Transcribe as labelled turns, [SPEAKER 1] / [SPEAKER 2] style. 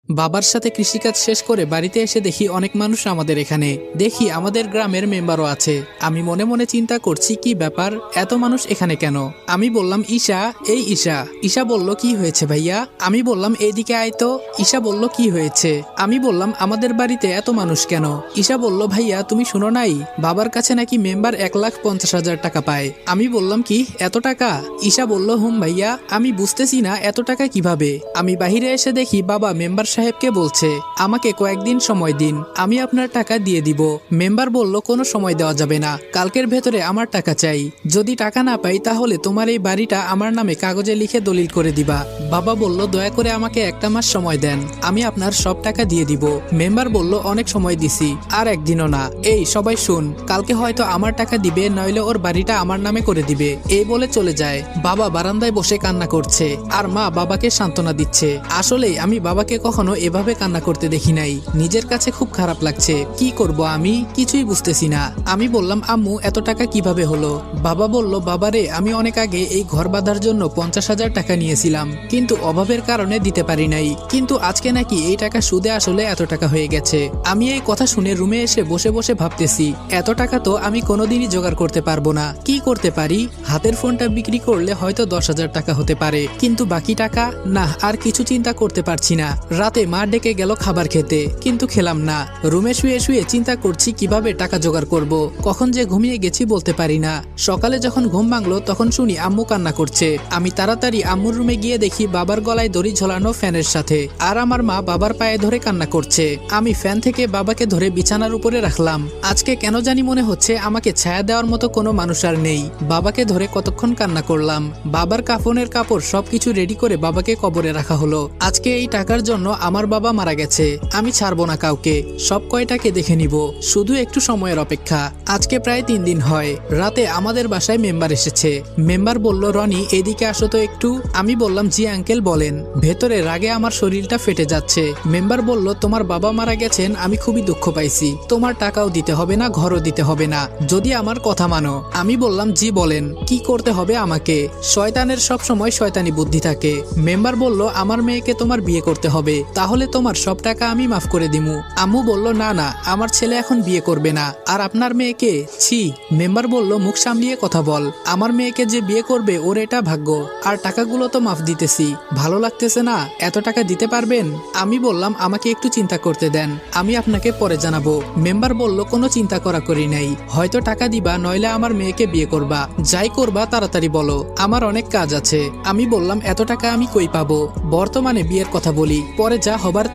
[SPEAKER 1] বাবার সাথে কৃষিকাজ শেষ করে বাড়িতে এসে দেখি অনেক মানুষ আমাদের এখানে। দেখি আমাদের গ্রামের মেম্বারও আছে। আমি মনে মনে চিন্তা করছি কি ব্যাপার, এত মানুষ এখানে কেন? আমি বললাম ঈশা, এই ঈশা। ঈশা বলল কি হয়েছে ভাইয়া? আমি বললাম এইদিকে আয় তো। ঈশা বলল কি হয়েছে? আমি বললাম আমাদের বাড়িতে এত মানুষ কেন? ঈশা বলল ভাইয়া তুমি শুনো নাই, বাবার কাছে নাকি মেম্বার 1,50,000 টাকা পায়। আমি বললাম কি এত টাকা? ঈশা বলল হুম ভাইয়া, আমি বুঝতেছি না এত টাকা কিভাবে। আমি বাহিরে এসে দেখি বাবা মেম্বার সাহেবকে বলছে আমাকে কয়েকদিন সময় দিন, আমি আপনার টাকা দিয়ে দিব। মেম্বার বলল কোনো সময় দেওয়া যাবে না, কালকের ভেতরে আমার টাকা চাই। যদি টাকা না পাই তাহলে তোমার এই বাড়িটা আমার নামে কাগজে লিখে দলিল করে দিবা। বাবা বলল দয়া করে আমাকে একটা মাস সময় দেন, আমি আপনার সব টাকা দিয়ে দিব। মেম্বার বলল অনেক সময় দিছি, আর একদিনও না। এই সবাই শুন, কালকে হয়তো আমার টাকা দিবে, নইলে ওর বাড়িটা আমার নামে করে দিবে। এই বলে চলে যায়। বাবা বারান্দায় বসে কান্না করছে, আর মা বাবাকে সান্ত্বনা দিচ্ছে। আসলে আমি বাবাকে কখনো এভাবে কান্না করতে দেখি নাই। নিজের কাছে খুব খারাপ লাগছে। কি করব আমি কিছুই বুঝতেছি না। আমি বললাম আম্মু এত টাকা কিভাবে হলো? বাবা বলল বাবারে আমি অনেক আগে এই ঘর বাঁধার জন্য 50,000 টাকা নিয়েছিলাম, কিন্তু অভাবের কারণে দিতে পারি নাই। কিন্তু আজকে নাকি এই টাকা সুদে আসলে এত টাকা হয়ে গেছে। আমি এই কথা শুনে রুমে এসে বসে বসে ভাবতেছি এত টাকা তো আমি কোনোদিনই জোগাড় করতে পারবো না। কি করতে পারি? হাতের ফোনটা বিক্রি করলে হয়তো 10,000 টাকা হতে পারে, কিন্তু বাকি টাকা না। আর কিছু চিন্তা করতে পারছি না। রাতে মা ডেকে গেল খাবার খেতে, কিন্তু খেলাম না। রুমে শুয়ে শুয়ে চিন্তা করছি কিভাবে টাকা জোগাড় করব। কখন যে ঘুমিয়ে গেছি বলতে পারি না। সকালে যখন ঘুম ভাঙলো তখন শুনি আম্মু কান্না করছে। আমি তাড়াতাড়ি আম্মুর রুমে গিয়ে দেখি বাবার গলায় দড়ি ঝোলানো ফ্যানের সাথে, আর আমার মা বাবার পায়ে ধরে কান্না করছে। আমি ফ্যান থেকে বাবাকে ধরে বিছানার উপরে রাখলাম। আজকে কেন জানি মনে হচ্ছে আমাকে ছায়া দেওয়ার মতো কোনো মানুষ আর নেই। বাবাকে ধরে কতক্ষণ কান্না করলাম। বাবার কাফনের কাপড় সবকিছু রেডি করে বাবাকে কবরে রাখা হলো। আজকে এই টাকার জন্য আমার বাবা মারা গেছে। আমি ছাড়বো না কাউকে, সব কয়টাকে দেখে নিব। শুধু একটু সময়ের অপেক্ষা। আজকে প্রায় 3 দিন হয়। রাতে আমাদের বাসায় মেম্বার এসেছে। মেম্বার বলল রনি এদিকে আসো তো একটু। আমি বললাম জি আঙ্কেল বলেন। ভেতরে রাগে আমার শরীরটা ফেটে যাচ্ছে। মেম্বার বলল তোমার বাবা মারা গেছেন, আমি খুবই দুঃখ পাইছি। তোমার টাকাও দিতে হবে না, ঘরও দিতে হবে না, যদি আমার কথা মানো। আমি বললাম জি বলেন, কি করতে হবে আমাকে? শয়তানের সব সময় শয়তানি বুদ্ধি থাকে। মেম্বার বলল আমার মেয়েকে তোমার বিয়ে করতে হবে, তাহলে তোমার সব টাকা আমি মাফ করে দিমু। আম্মু বলল না না, আমার ছেলে এখন বিয়ে করবে না। আর আপনার মেয়েকে? ছি। মেম্বার বলল মুখ সামলিয়ে কথা বল। আমার মেয়েকে যে বিয়ে করবে ওর এটা ভাগ্য। আর টাকাগুলো তো মাফ দিতেছি, ভালো লাগতেছে না? এত টাকা দিতে পারবেন? আমি বললাম আমাকে একটু চিন্তা করতে দেন, আমি আপনাকে পরে জানাবো। মেম্বার বলল কোনো চিন্তা করা করি নাই, হয়তো টাকা দিবা নইলে আমার মেয়েকে বিয়ে করবা। যাই করবা তাড়াতাড়ি বলো, আমার অনেক কাজ আছে। আমি বললাম এত টাকা আমি কই পাবো? বর্তমানে বিয়ের কথা বলি, পরে যা হবার